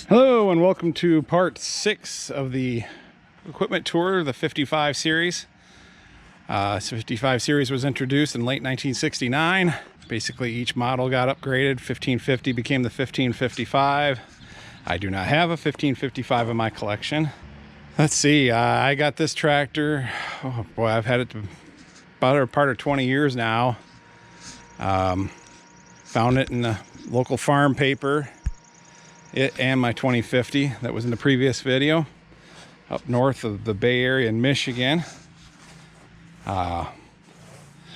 Hello and welcome to part 6 of the equipment tour, the 55 series. 55 series was introduced in late 1969. Basically each model got upgraded. 1550 became the 1555. I do not have a 1555 in my collection. Let's see, I got this tractor, oh boy, I've had it about a part of 20 years now. Found it in the local farm paper. It and my 2050 that was in the previous video up north of the Bay Area in Michigan.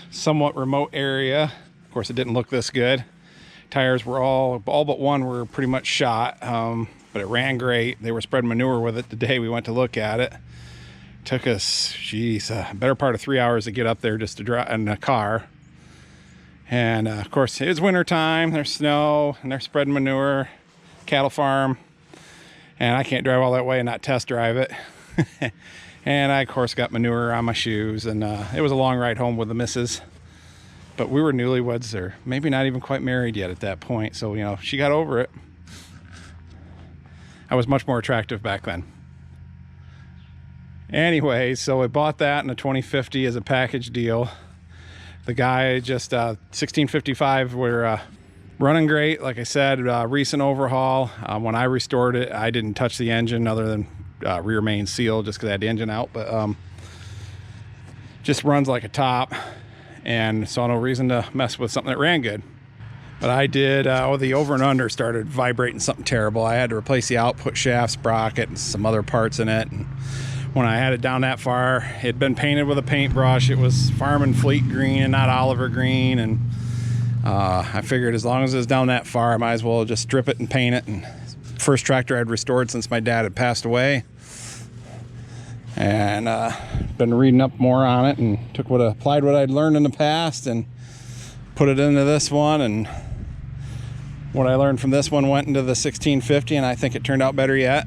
Somewhat remote area. Of course, it didn't look this good. Tires were all but one were pretty much shot, but it ran great. They were spreading manure with it the day we went to look at it. Took us, geez, a better part of 3 hours to get up there just to drive in a car. And of course, it's winter time. There's snow, and they're spreading manure. Cattle farm, and I can't drive all that way and not test drive it. And I of course got manure on my shoes, and it was a long ride home with the missus, but we were newlyweds, or maybe not even quite married yet at that point, so you know, she got over it. I was much more attractive back then. Anyway, so I bought that in a 2050 as a package deal. The guy just 1655 were running great. Like I said, recent overhaul. When I restored it, I didn't touch the engine other than rear main seal, just because I had the engine out, but just runs like a top, and saw no reason to mess with something that ran good. But I did, the over and under started vibrating something terrible. I had to replace the output shaft, sprocket, and some other parts in it. And when I had it down that far, it had been painted with a paintbrush. It was Farm and Fleet green and not Oliver green, and I figured as long as it was down that far, I might as well just strip it and paint it. And first tractor I'd restored since my dad had passed away. And been reading up more on it, and applied what I'd learned in the past and put it into this one. And what I learned from this one went into the 1650, and I think it turned out better yet.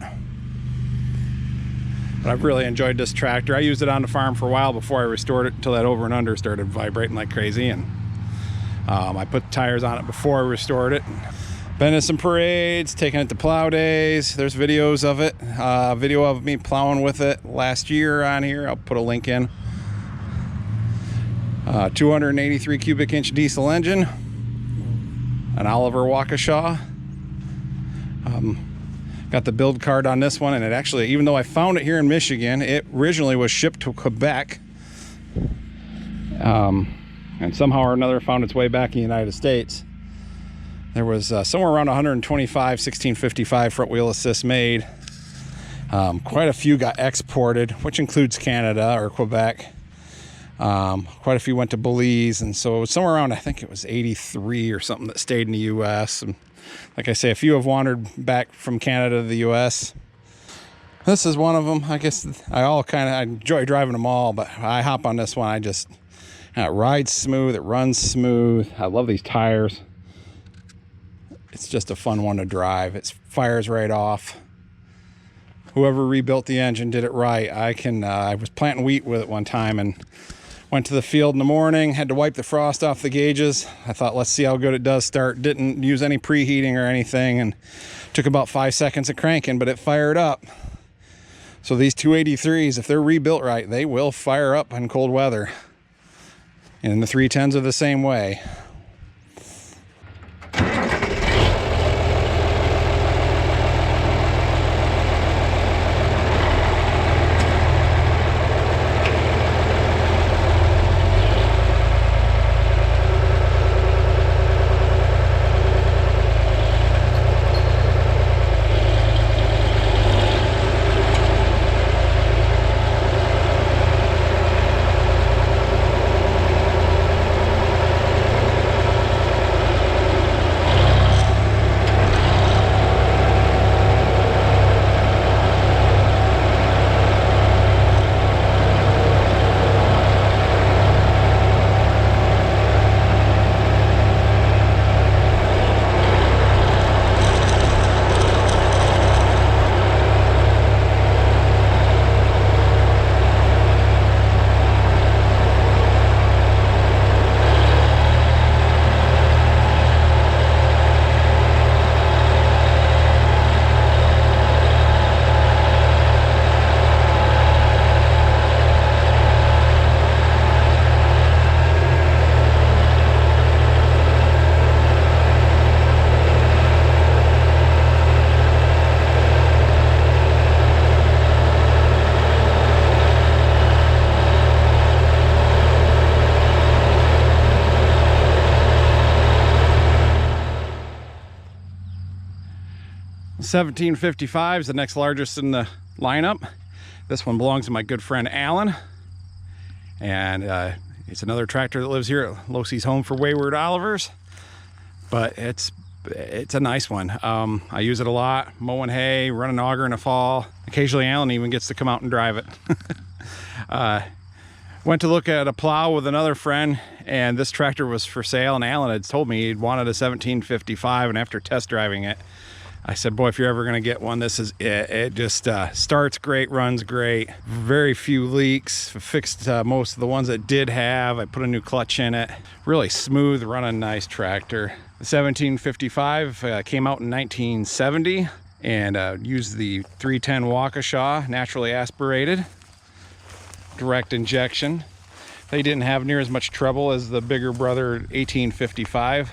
But I've really enjoyed this tractor. I used it on the farm for a while before I restored it, until that over and under started vibrating like crazy. And I put the tires on it before I restored it. Been to some parades, taking it to plow days. There's videos of it. Video of me plowing with it last year on here. I'll put a link in. 283 cubic inch diesel engine. An Oliver Waukesha. Got the build card on this one, and it actually, even though I found it here in Michigan, it originally was shipped to Quebec. And somehow or another found its way back in the United States. There was somewhere around 125 1655 front wheel assist made. Quite a few got exported, which includes Canada or Quebec. Quite a few went to Belize, and so it was somewhere around, I think it was 83 or something that stayed in the U.S. And like I say, a few have wandered back from Canada to the U.S. This is one of them. I guess I enjoy driving them all, but I hop on this one. It rides smooth, it runs smooth. I love these tires. It's just a fun one to drive. It fires right off. Whoever rebuilt the engine did it right. I was planting wheat with it one time and went to the field in the morning, had to wipe the frost off the gauges. I thought, let's see how good it does start. Didn't use any preheating or anything, and took about 5 seconds of cranking, but it fired up. So these 283s, if they're rebuilt right, they will fire up in cold weather. And the 310s are the same way. 1755 is the next largest in the lineup. This one belongs to my good friend Alan, and it's another tractor that lives here at Losey's Home for Wayward Olivers. But it's a nice one. I use it a lot, mowing hay, running auger in the fall. Occasionally Alan even gets to come out and drive it. Went to look at a plow with another friend, and this tractor was for sale, and Alan had told me he'd wanted a 1755, and after test driving it, I said, boy, if you're ever gonna get one, this is it. It just starts great, runs great, very few leaks, fixed most of the ones that did have. I put a new clutch in it. Really smooth running, nice tractor. The 1755 came out in 1970 and used the 310 Waukesha, naturally aspirated, direct injection. They didn't have near as much trouble as the bigger brother 1855.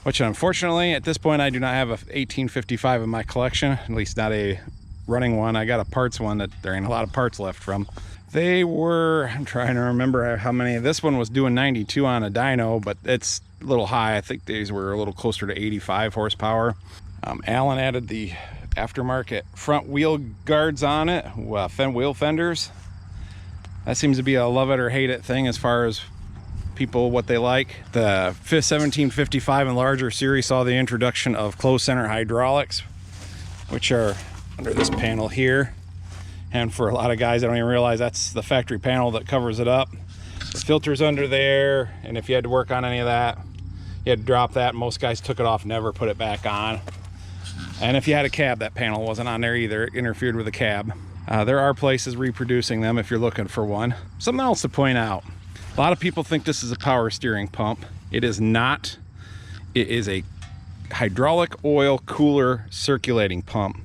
Which unfortunately at this point I do not have a 1855 in my collection, at least not a running one. I got a parts one that there ain't a lot of parts left from. They were, I'm trying to remember how many. This one was doing 92 on a dyno, but it's a little high. I think these were a little closer to 85 horsepower. Alan added the aftermarket front wheel guards on it, wheel fenders. That seems to be a love it or hate it thing as far as people what they like. The 1755 and larger series saw the introduction of closed center hydraulics, which are under this panel here, and for a lot of guys I don't even realize that's the factory panel that covers it up. The filter's under there, and if you had to work on any of that, you had to drop that. Most guys took it off, never put it back on. And if you had a cab, that panel wasn't on there either. It interfered with the cab. There are places reproducing them if you're looking for one. Something else to point out: a lot of people think this is a power steering pump. It is not. It is a hydraulic oil cooler circulating pump.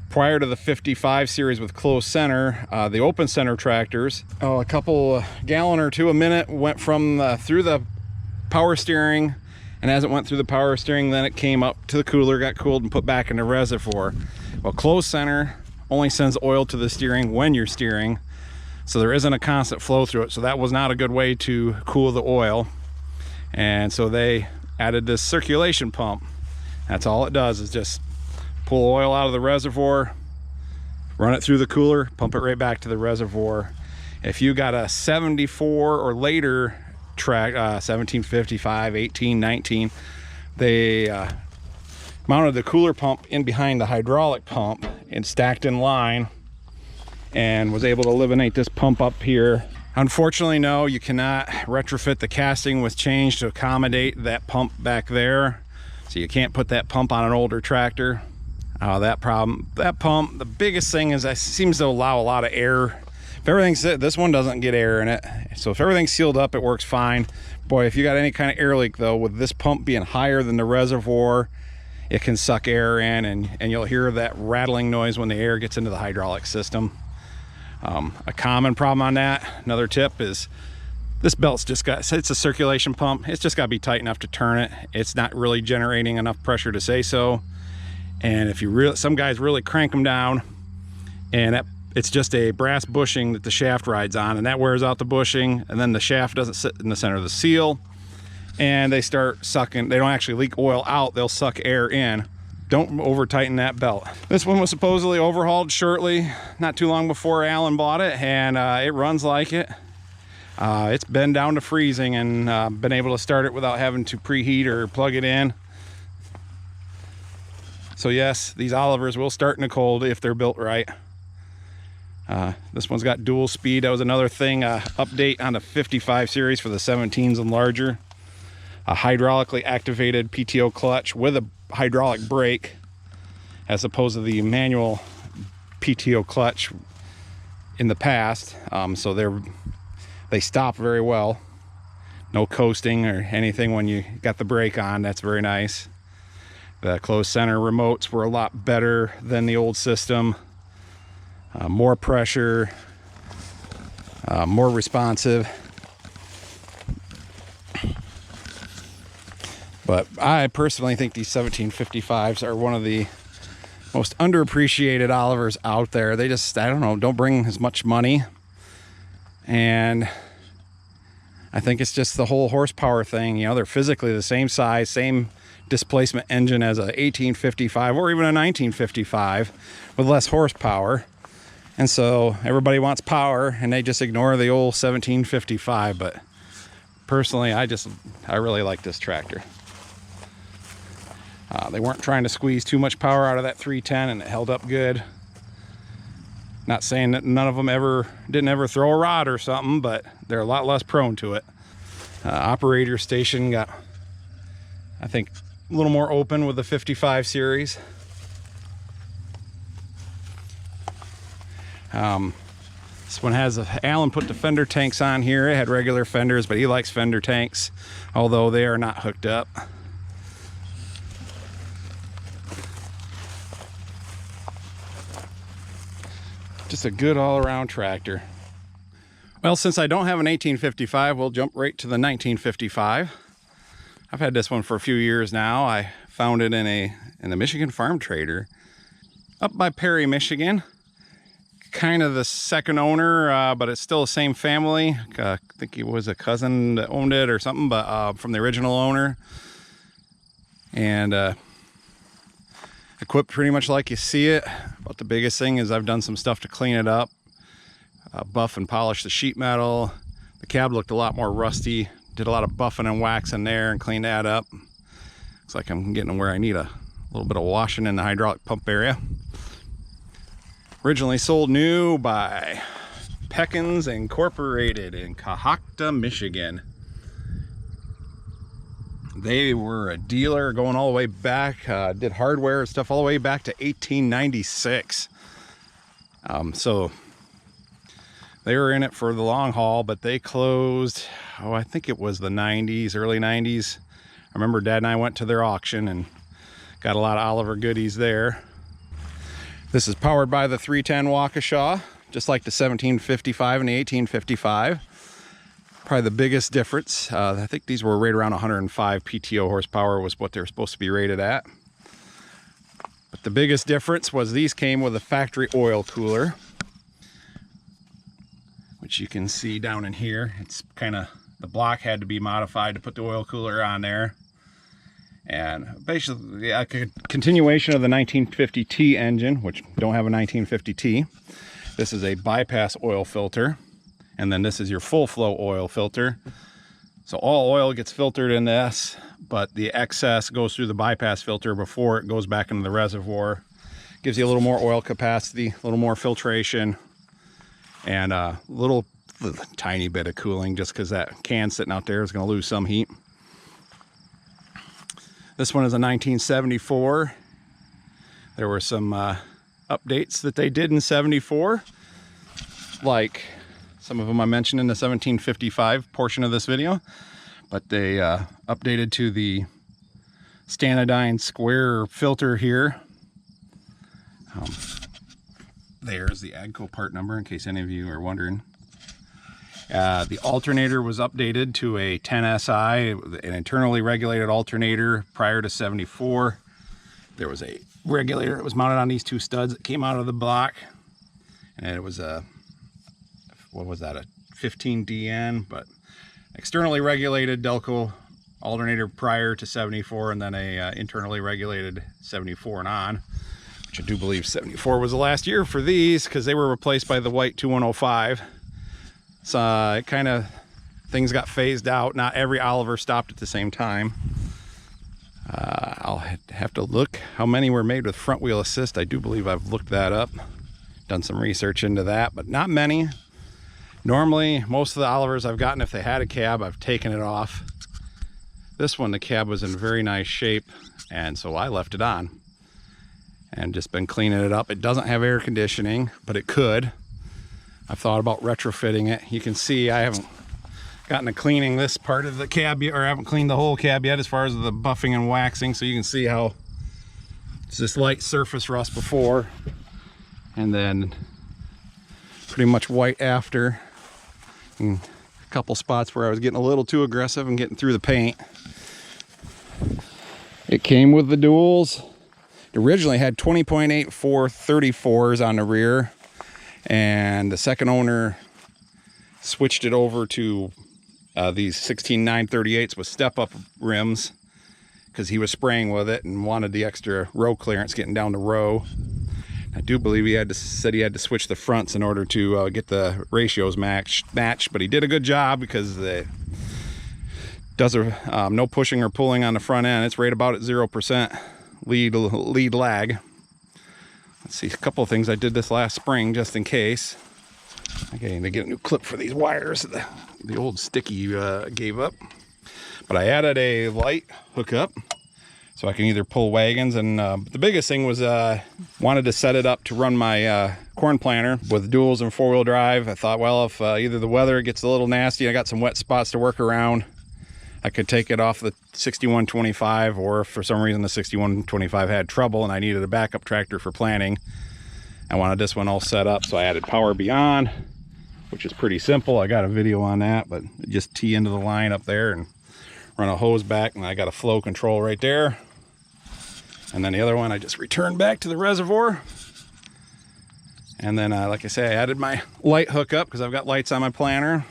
Prior to the 55 series with closed center, the open center tractors, a couple gallon or two a minute went from through the power steering, and as it went through the power steering, then it came up to the cooler, got cooled, and put back in the reservoir. Well, closed center only sends oil to the steering when you're steering, so there isn't a constant flow through it. So that was not a good way to cool the oil, and so they added this circulation pump. That's all it does, is just pull oil out of the reservoir, run it through the cooler, pump it right back to the reservoir. If you got a 74 or later track, 1755, 18, 19, they mounted the cooler pump in behind the hydraulic pump and stacked in line, and was able to eliminate this pump up here. Unfortunately, no, you cannot retrofit the casting with change to accommodate that pump back there, so you can't put that pump on an older tractor. That pump, the biggest thing is it seems to allow a lot of air. If everything's, this one doesn't get air in it, so if everything's sealed up, it works fine. Boy, if you got any kind of air leak though, with this pump being higher than the reservoir, it can suck air in, and you'll hear that rattling noise when the air gets into the hydraulic system. A common problem on that, another tip, is this belt's just got, it's a circulation pump, it's just got to be tight enough to turn it. It's not really generating enough pressure to say so. And if you some guys really crank them down, and it's just a brass bushing that the shaft rides on, and that wears out the bushing, and then the shaft doesn't sit in the center of the seal, and they start sucking. They don't actually leak oil out, they'll suck air in. Don't over tighten that belt. This one was supposedly overhauled shortly, not too long before Alan bought it, and it runs like it. It's been down to freezing, and been able to start it without having to preheat or plug it in. So yes, these Olivers will start in the cold if they're built right. This one's got dual speed. That was another thing, update on the 55 series for the 17s and larger. A hydraulically activated PTO clutch with a hydraulic brake, as opposed to the manual PTO clutch in the past. So they stop very well. No coasting or anything when you got the brake on. That's very nice. The closed center remotes were a lot better than the old system. More pressure, more responsive. But I personally think these 1755s are one of the most underappreciated Olivers out there. They just, I don't know, don't bring as much money. And I think it's just the whole horsepower thing. You know, they're physically the same size, same displacement engine as a 1855 or even a 1955 with less horsepower. And so everybody wants power and they just ignore the old 1755. But personally, I really like this tractor. They weren't trying to squeeze too much power out of that 310 and it held up good. Not saying that none of them didn't ever throw a rod or something, but they're a lot less prone to it. Operator station got, I think, a little more open with the 55 series. This one has Alan put the fender tanks on here. It had regular fenders, but he likes fender tanks, although they are not hooked up. Just a good all-around tractor. Well, since I don't have an 1855, we'll jump right to the 1955. I've had this one for a few years now. I found it in the Michigan Farm Trader up by Perry, Michigan. Kind of the second owner, but it's still the same family. I think it was a cousin that owned it or something, but from the original owner. And equipped pretty much like you see it. But the biggest thing is I've done some stuff to clean it up, buff and polish the sheet metal. The cab looked a lot more rusty. Did a lot of buffing and waxing there and cleaned that up. Looks like I'm getting where I need a little bit of washing in the hydraulic pump area. Originally sold new by Peckins Incorporated in Cohocton, Michigan. They were a dealer going all the way back, did hardware and stuff all the way back to 1896. So they were in it for the long haul, but they closed, I think it was the 90s, early 90s. I remember Dad and I went to their auction and got a lot of Oliver goodies there. This is powered by the 310 Waukesha, just like the 1755 and the 1855. Probably the biggest difference. I think these were right around 105 PTO horsepower was what they're supposed to be rated at. But the biggest difference was these came with a factory oil cooler, which you can see down in here. It's kind of, the block had to be modified to put the oil cooler on there. And basically a continuation of the 1950T engine, which don't have a 1950T. This is a bypass oil filter. And then this is your full flow oil filter. So all oil gets filtered in this, but the excess goes through the bypass filter before it goes back into the reservoir. Gives you a little more oil capacity, a little more filtration, and a little tiny bit of cooling, just because that can sitting out there is going to lose some heat. This one is a 1974. There were some updates that they did in 74, like some of them I mentioned in the 1755 portion of this video, but they updated to the Stanodyne square filter here. There's the AGCO part number in case any of you are wondering. The alternator was updated to a 10SI, an internally regulated alternator. Prior to 74, there was a regulator that was mounted on these two studs that came out of the block, and it was a, what was that, a 15DN, but externally regulated Delco alternator prior to 74, and then a internally regulated 74 and on, which I do believe 74 was the last year for these, because they were replaced by the white 2105. So it kind of, things got phased out. Not every Oliver stopped at the same time. I'll have to look how many were made with front wheel assist. I do believe I've looked that up, done some research into that, but not many. Normally, most of the Olivers I've gotten, if they had a cab, I've taken it off. This one, the cab was in very nice shape, and so I left it on and just been cleaning it up. It doesn't have air conditioning, but it could. I've thought about retrofitting it. You can see I haven't gotten to cleaning this part of the cab yet, or I haven't cleaned the whole cab yet as far as the buffing and waxing, so you can see how it's this light surface rust before and then pretty much white after, and a couple spots where I was getting a little too aggressive and getting through the paint. It came with the duals. It originally had 20.8 434s on the rear, and the second owner switched it over to these 16 938s with step-up rims, because he was spraying with it and wanted the extra row clearance getting down to row. I do believe he said he had to switch the fronts in order to get the ratios matched, but he did a good job because it does no pushing or pulling on the front end. It's right about at 0% lead lag. Let's see, a couple of things I did this last spring just in case. I need to get a new clip for these wires. The old sticky gave up. But I added a light hookup so I can either pull wagons, and the biggest thing was wanted to set it up to run my corn planter with duals and four-wheel drive. I thought, well, if either the weather gets a little nasty, I got some wet spots to work around, I could take it off the 6125, or if for some reason the 6125 had trouble and I needed a backup tractor for planting, I wanted this one all set up. So I added power beyond, which is pretty simple. I got a video on that, but just tee into the line up there and run a hose back, and I got a flow control right there. And then the other one I just returned back to the reservoir. And then like I say, I added my light hookup because I've got lights on my planter,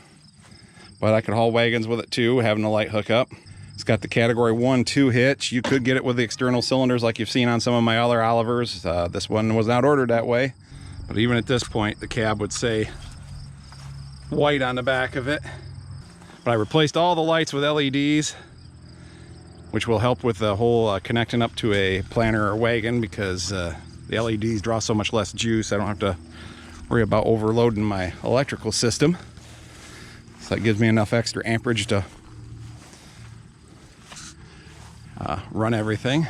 but I could haul wagons with it too, having a light hookup. It's got the category 1-2 hitch. You could get it with the external cylinders like you've seen on some of my other Olivers. This one was not ordered that way, but even at this point the cab would say white on the back of it. But I replaced all the lights with LEDs, which will help with the whole connecting up to a planter or wagon, because the LEDs draw so much less juice. I don't have to worry about overloading my electrical system. So that gives me enough extra amperage to run everything,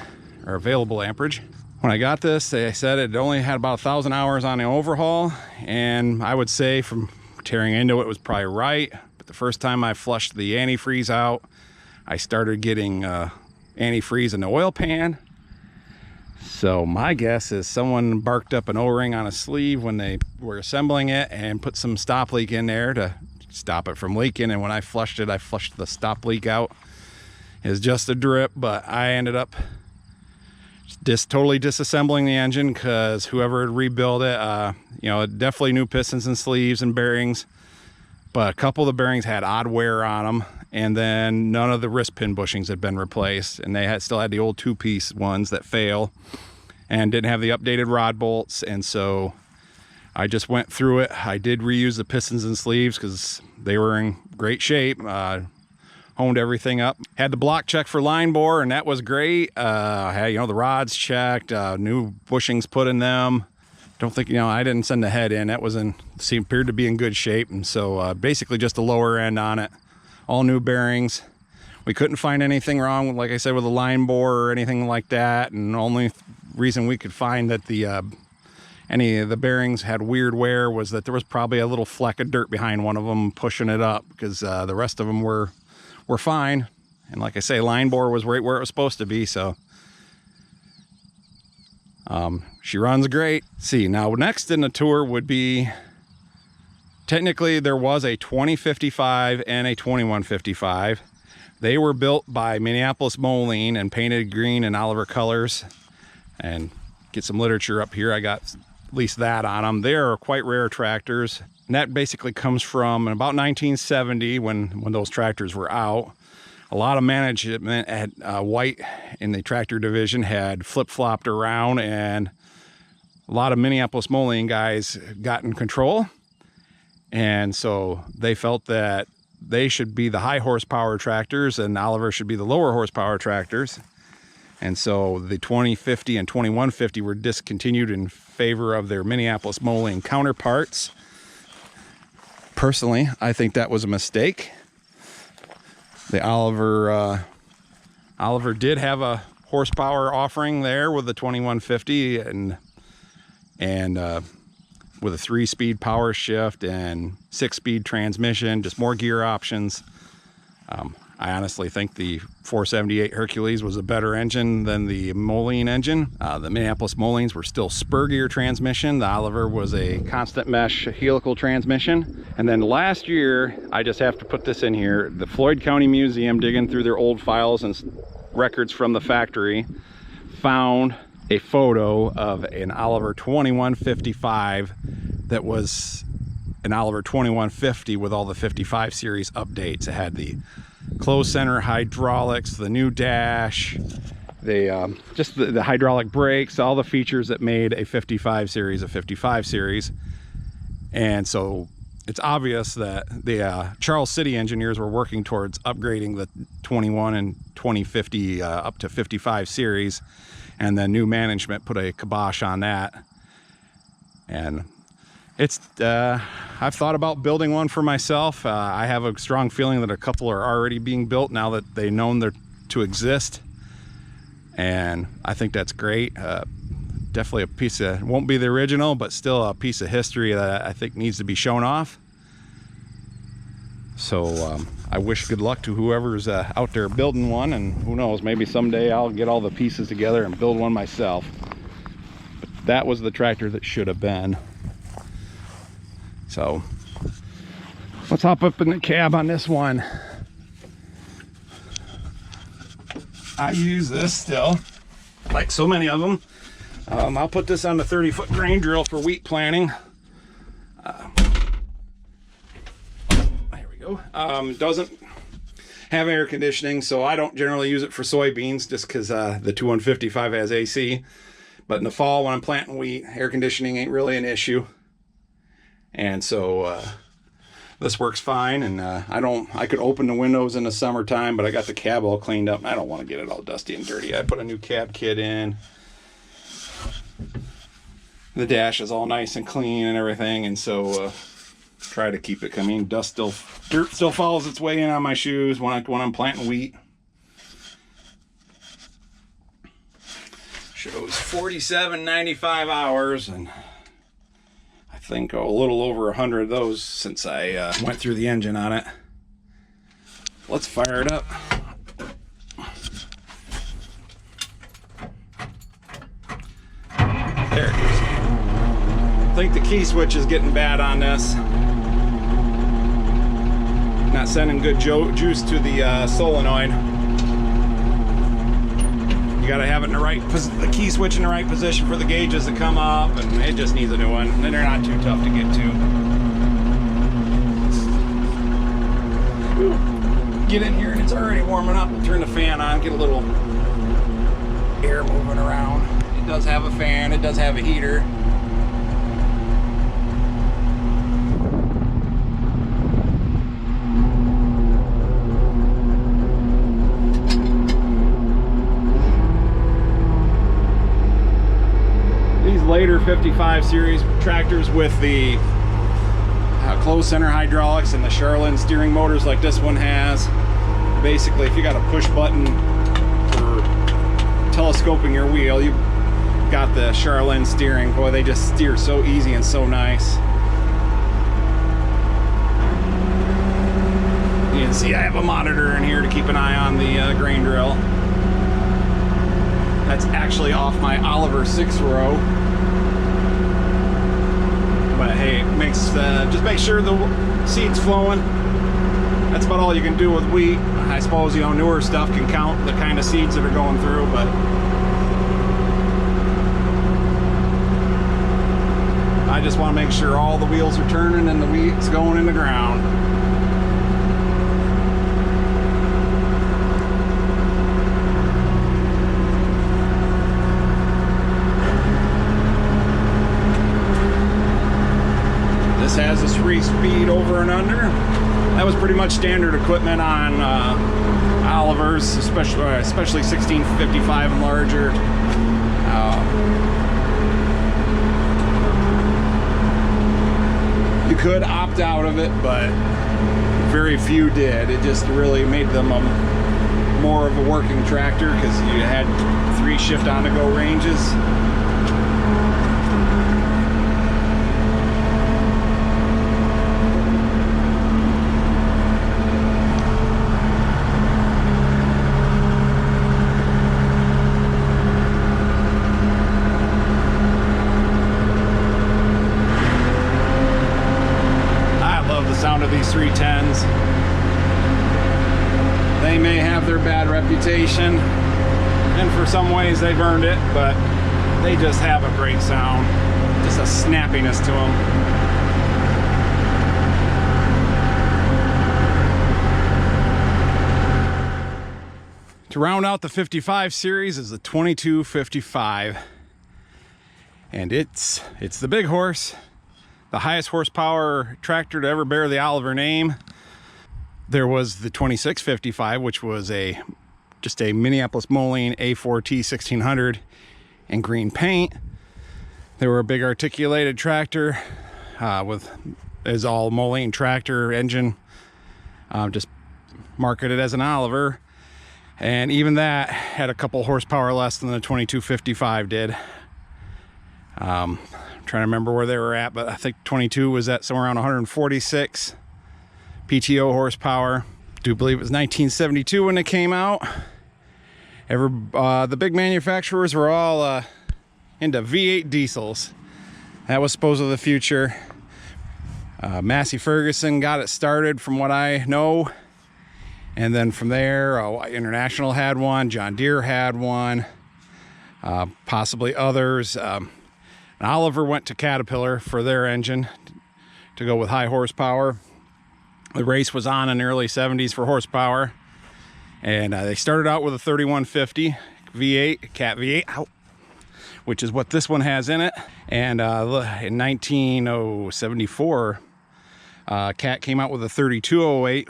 or available amperage. When I got this, they said it only had about 1,000 hours on the overhaul, and I would say from tearing into it was probably right. But the first time I flushed the antifreeze out, I started getting antifreeze in the oil pan. So my guess is someone barked up an O-ring on a sleeve when they were assembling it and put some stop leak in there to stop it from leaking. And when I flushed it, I flushed the stop leak out. It was just a drip, but I ended up totally disassembling the engine, because whoever had rebuilt it, definitely new pistons and sleeves and bearings, but a couple of the bearings had odd wear on them, and then none of the wrist pin bushings had been replaced, and they still had the old two-piece ones that fail and didn't have the updated rod bolts. And so I just went through it. I did reuse the pistons and sleeves because they were in great shape. Honed everything up, had the block check for line bore, and that was great. I had the rods checked, new bushings put in them. Don't think, I didn't send the head in. That appeared to be in good shape. And so basically just the lower end on it, all new bearings. We couldn't find anything wrong, like I said, with the line bore or anything like that. And the only reason we could find that any of the bearings had weird wear was that there was probably a little fleck of dirt behind one of them pushing it up, because the rest of them were fine. And like I say, line bore was right where it was supposed to be. So she runs great. See, now next in the tour would be, technically there was a 2055 and a 2155. They were built by Minneapolis Moline and painted green and Oliver colors. And get some literature up here, I got at least that on them. They are quite rare tractors, and that basically comes from about 1970 when those tractors were out. A lot of management at White in the tractor division had flip-flopped around, and a lot of Minneapolis Moline guys got in control. And so they felt that they should be the high horsepower tractors and Oliver should be the lower horsepower tractors. And so the 2050 and 2150 were discontinued in favor of their Minneapolis Moline counterparts. Personally, I think that was a mistake. The Oliver did have a horsepower offering there with the 2150 and with a 3-speed power shift and 6-speed transmission, just more gear options. I honestly think the 478 Hercules was a better engine than the Moline engine. The Minneapolis Molines were still spur gear transmission. The Oliver was a constant mesh helical transmission. And then last year, I just have to put this in here, the Floyd County Museum, digging through their old files and records from the factory, found a photo of an Oliver 2155 that was an Oliver 2150 with all the 55 series updates. It had the closed center hydraulics, the new dash, just the hydraulic brakes, all the features that made a 55 series a 55 series. And so it's obvious that the Charles City engineers were working towards upgrading the 21 and 2050 up to 55 series, and then new management put a kibosh on that. And it's I've thought about building one for myself. I have a strong feeling that a couple are already being built now that they've known they're to exist, and I think that's great. Definitely a piece of, won't be the original, but still a piece of history that I think needs to be shown off. So I wish good luck to whoever's out there building one, and who knows, maybe someday I'll get all the pieces together and build one myself. But that was the tractor that should have been. So let's hop up in the cab on this one. I use this still, like so many of them. I'll put this on the 30-foot grain drill for wheat planting. There we go. Doesn't have air conditioning, so I don't generally use it for soybeans just because the 2155 has AC. But in the fall when I'm planting wheat, air conditioning ain't really an issue. And so this works fine, and I could open the windows in the summertime, but I got the cab all cleaned up. I don't want to get it all dusty and dirty. I put a new cab kit in. The dash is all nice and clean and everything, and so try to keep it. I mean, dirt still follows its way in on my shoes when I'm planting wheat. Shows 47.95 hours, and I think a little over 100 of those since I went through the engine on it. Let's fire it up. There it is. I think the key switch is getting bad on this. Not sending good juice to the solenoid. You gotta have it in the key switch in the right position for the gauges to come up, and it just needs a new one. And they're not too tough to get to. Get in here and it's already warming up. We'll turn the fan on, get a little air moving around. It does have a fan, it does have a heater. Later 55 series tractors with the closed center hydraulics and the Charlene steering motors like this one has. Basically, if you got a push button for telescoping your wheel, you got the Charlene steering. Boy, they just steer so easy and so nice. You can see I have a monitor in here to keep an eye on the grain drill. That's actually off my Oliver 6-row. But hey, it makes just make sure the seed's flowing. That's about all you can do with wheat. I suppose, you know, newer stuff can count the kind of seeds that are going through, but I just want to make sure all the wheels are turning and the wheat's going in the ground. This has a 3-speed over and under. That was pretty much standard equipment on Olivers, especially 1655 and larger. You could opt out of it, but very few did. It just really made them more of a working tractor because you had 3 shift on the go ranges. Sound of these 310s. They may have their bad reputation, and for some ways they've earned it, but they just have a great sound, just a snappiness to them. To round out the 55 series is the 2255. And it's the big horse, the highest horsepower tractor to ever bear the Oliver name. There was the 2655, which was just a Minneapolis Moline A4T 1600 in green paint. They were a big articulated tractor is all Moline tractor engine, just marketed as an Oliver. And even that had a couple horsepower less than the 2255 did. I'm trying to remember where they were at, but I think 22 was at somewhere around 146 PTO horsepower. Do believe it was 1972 when it came out. The big manufacturers were all into V8 diesels. That was supposedly the future. Massey Ferguson got it started from what I know. And then from there, International had one, John Deere had one, possibly others. And Oliver went to Caterpillar for their engine to go with high horsepower. The race was on in the early 70s for horsepower. And they started out with a 3150 V8, Cat V8, which is what this one has in it. And in 1974, Cat came out with a 3208,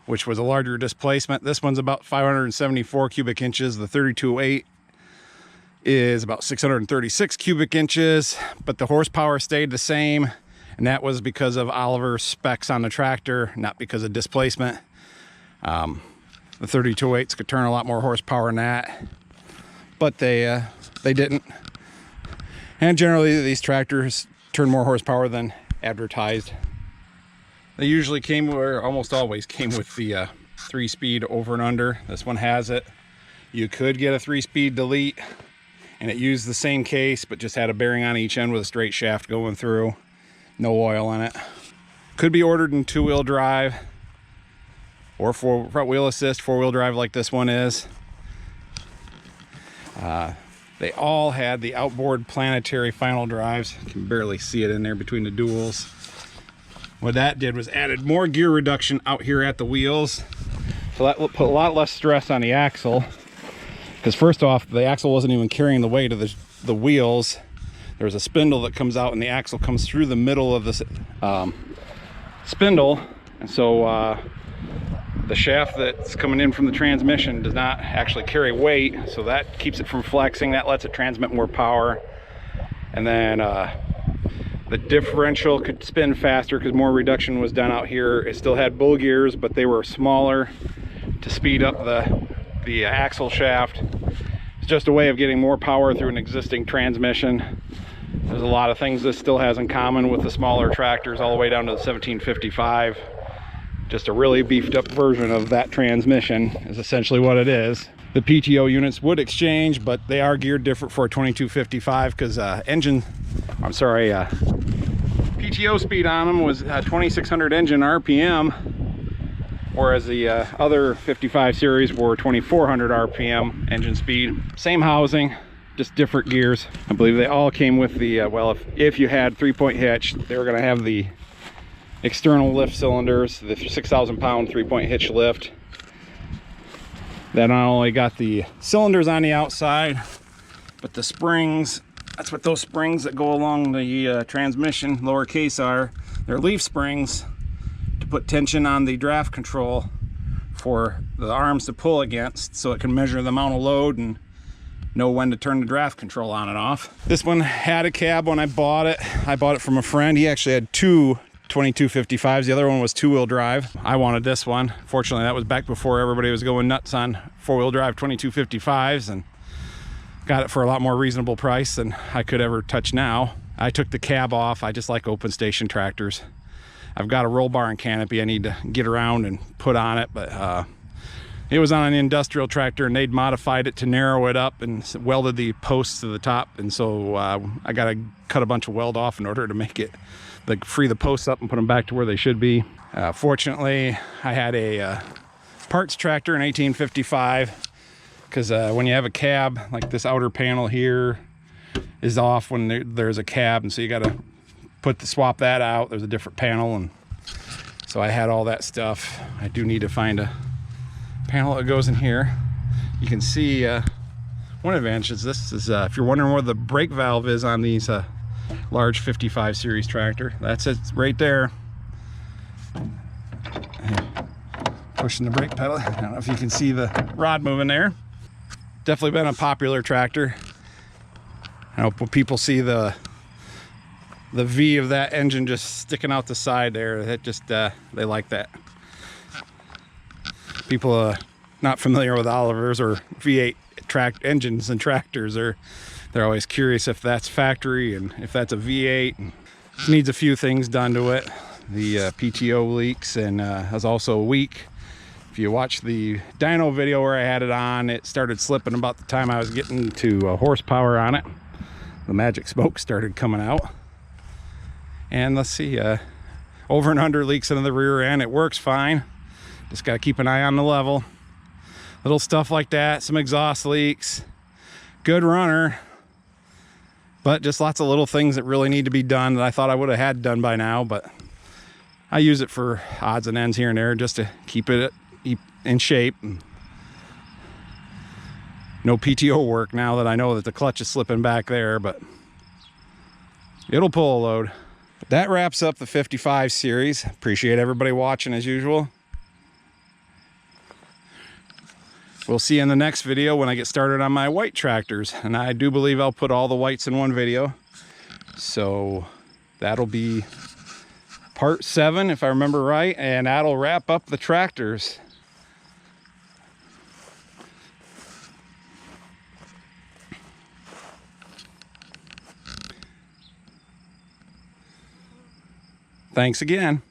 which was a larger displacement. This one's about 574 cubic inches. The 3208 is about 636 cubic inches, but the horsepower stayed the same. And that was because of Oliver's specs on the tractor, not because of displacement. The 3208s could turn a lot more horsepower than that, but they didn't. And generally these tractors turn more horsepower than advertised. They usually came, or almost always came, with the 3-speed over and under. This one has it. You could get a 3-speed delete, and it used the same case, but just had a bearing on each end with a straight shaft going through. No oil in it. Could be ordered in 2-wheel drive or front wheel assist, 4-wheel drive like this one is. They all had the outboard planetary final drives. You can barely see it in there between the duals. What that did was added more gear reduction out here at the wheels. So that put a lot less stress on the axle. Because first off, the axle wasn't even carrying the weight of the wheels. There's a spindle that comes out, and the axle comes through the middle of this spindle. And so the shaft that's coming in from the transmission does not actually carry weight. So that keeps it from flexing. That lets it transmit more power. And then the differential could spin faster because more reduction was done out here. It still had bull gears, but they were smaller to speed up the axle shaft. It's just a way of getting more power through an existing transmission. There's a lot of things this still has in common with the smaller tractors all the way down to the 1755. Just a really beefed up version of that transmission is essentially what it is. The PTO units would exchange, but they are geared different for a 2255 because PTO speed on them was 2600 engine RPM, whereas the other 55 series were 2400 RPM engine speed. Same housing, just different gears. I believe they all came with the, well, if you had 3-point hitch, they were going to have the external lift cylinders, the 6,000 pound 3-point hitch lift. That not only got the cylinders on the outside, but the springs. That's what those springs that go along the transmission lowercase are. They're leaf springs to put tension on the draft control for the arms to pull against, so it can measure the amount of load and know when to turn the draft control on and off. This one had a cab when I bought it. I bought it from a friend. He actually had two 2255s. The other one was 2-wheel drive. I wanted this one. Fortunately, that was back before everybody was going nuts on 4-wheel drive 2255s, and got it for a lot more reasonable price than I could ever touch now. I took the cab off. I just like open station tractors. I've got a roll bar and canopy I need to get around and put on it, but it was on an industrial tractor, and they'd modified it to narrow it up and welded the posts to the top, and so I got to cut a bunch of weld off in order to make it, like, free the posts up and put them back to where they should be. Fortunately, I had a parts tractor in 1855, because when you have a cab, like this outer panel here is off when there's a cab, and so you got to swap that out. There's a different panel, and so I had all that stuff. I do need to find a panel that goes in here. You can see one advantage is this is if you're wondering where the brake valve is on these large 55 series tractor, that's it right there. Pushing the brake pedal. I don't know if you can see the rod moving there. Definitely been a popular tractor. I hope when people see the V of that engine just sticking out the side there, that just they like that. People not familiar with Oliver's or V8 engines and tractors, they're always curious if that's factory and if that's a V8. And it needs a few things done to it. The PTO leaks and is also weak. If you watch the dyno video where I had it on, it started slipping about the time I was getting to horsepower on it. The magic smoke started coming out. And let's see, over and under leaks into the rear end. It works fine. Just got to keep an eye on the level. Little stuff like that, some exhaust leaks. Good runner, but just lots of little things that really need to be done that I thought I would have had done by now, but I use it for odds and ends here and there just to keep it in shape. No PTO work now that I know that the clutch is slipping back there, but it'll pull a load. That wraps up the 55 series. Appreciate everybody watching as usual. We'll see you in the next video when I get started on my white tractors, and I do believe I'll put all the whites in one video, so that'll be part 7 if I remember right, and that'll wrap up the tractors. Thanks again.